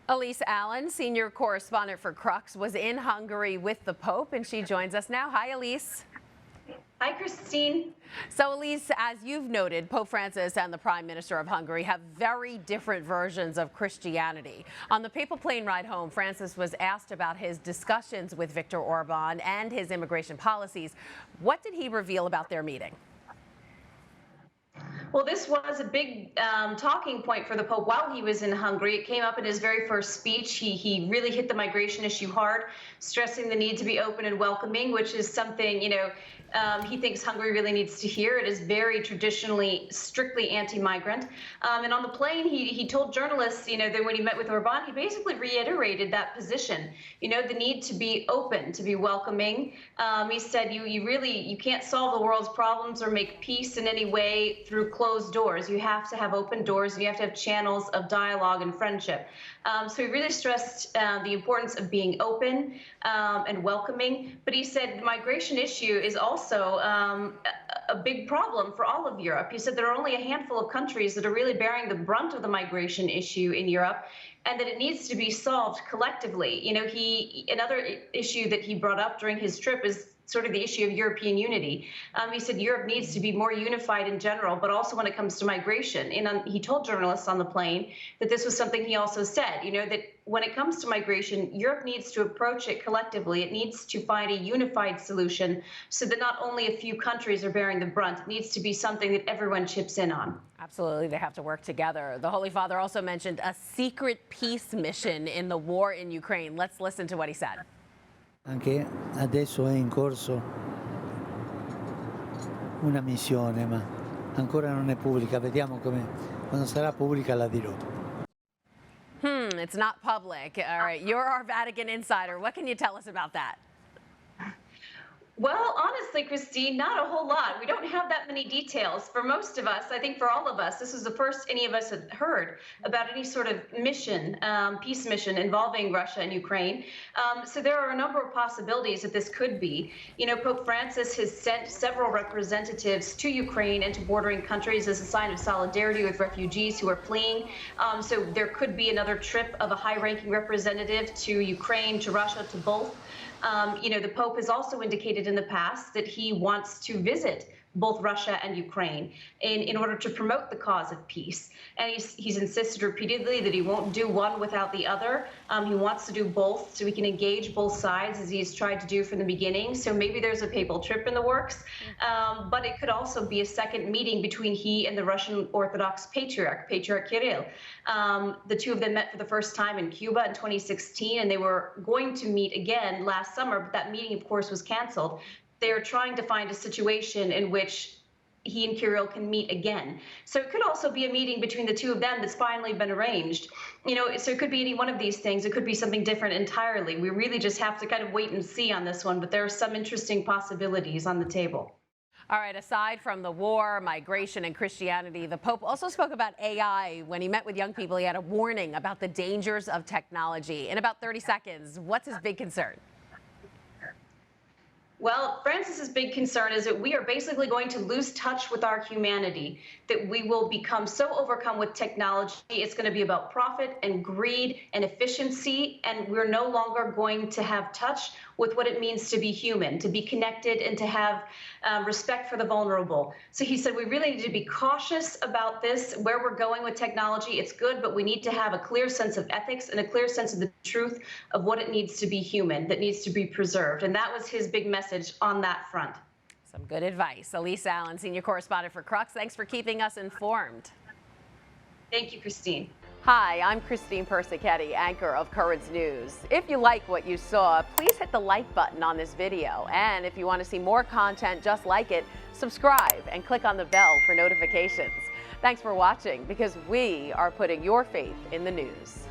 Elise Allen, senior correspondent for Crux, was in Hungary with the Pope, and she joins us now. Hi, Elise. Hi, Christine. So, Elise, as you've noted, Pope Francis and the Prime Minister of Hungary have very different versions of Christianity. On the papal plane ride home, Francis was asked about his discussions with Viktor Orban and his immigration policies. What did he reveal about their meeting? Well, this was a big talking point for the Pope while he was in Hungary. It came up in his very first speech. He really hit the migration issue hard, stressing the need to be open and welcoming, which is something, he thinks Hungary really needs to hear. It is very traditionally, strictly anti-migrant. And on the plane, he told journalists, that when he met with Orban, he basically reiterated that position, the need to be open, to be welcoming. He said, you can't solve the world's problems or make peace in any way through closed doors. You have to have open doors, and you have to have channels of dialogue and friendship. So he really stressed the importance of being open and welcoming. But he said the migration issue is also a big problem for all of Europe. He said there are only a handful of countries that are really bearing the brunt of the migration issue in Europe, and that it needs to be solved collectively. Another issue that he brought up during his trip is sort of the issue of European unity. He said Europe needs to be more unified in general, but also when it comes to migration. And he told journalists on the plane that this was something he also said, that when it comes to migration, Europe needs to approach it collectively. It needs to find a unified solution so that not only a few countries are bearing the brunt. It needs to be something that everyone chips in on. Absolutely, they have to work together. The Holy Father also mentioned a secret peace mission in the war in Ukraine. Let's listen to what he said. Anche adesso è in corso una missione, ma ancora non è pubblica. Vediamo quando sarà pubblica la dirò. It's not public. All right, you're our Vatican insider. What can you tell us about that? Well, honestly, Christine, not a whole lot. We don't have that many details. For most of us, I think for all of us, this is the first any of us had heard about any sort of mission, peace mission involving Russia and Ukraine. So there are a number of possibilities that this could be. Pope Francis has sent several representatives to Ukraine and to bordering countries as a sign of solidarity with refugees who are fleeing. So there could be another trip of a high-ranking representative to Ukraine, to Russia, to both. The Pope has also indicated in the past that he wants to visit both Russia and Ukraine in order to promote the cause of peace. And he's insisted repeatedly that he won't do one without the other. He wants to do both so he can engage both sides, as he's tried to do from the beginning. So maybe there's a papal trip in the works, but it could also be a second meeting between he and the Russian Orthodox Patriarch Kirill. The two of them met for the first time in Cuba in 2016, and they were going to meet again last summer, but that meeting, of course, was canceled. They're trying to find a situation in which he and Kirill can meet again. So it could also be a meeting between the two of them that's finally been arranged. So it could be any one of these things. It could be something different entirely. We really just have to kind of wait and see on this one, but there are some interesting possibilities on the table. All right, aside from the war, migration, and Christianity, the Pope also spoke about AI. When he met with young people, he had a warning about the dangers of technology. In about 30 seconds, what's his big concern? Well, Francis's big concern is that we are basically going to lose touch with our humanity, that we will become so overcome with technology. It's going to be about profit and greed and efficiency, and we're no longer going to have touch with what it means to be human, to be connected, and to have respect for the vulnerable. So he said we really need to be cautious about this, where we're going with technology. It's good, but we need to have a clear sense of ethics and a clear sense of the truth of what it needs to be human, that needs to be preserved. And that was his big message on that front. Some good advice. Elise Allen, senior correspondent for Crux. Thanks for keeping us informed. Thank you, Christine. Hi, I'm Christine Persichetti, anchor of Currents News. If you like what you saw, please hit the like button on this video. And if you want to see more content just like it, subscribe and click on the bell for notifications. Thanks for watching, because we are putting your faith in the news.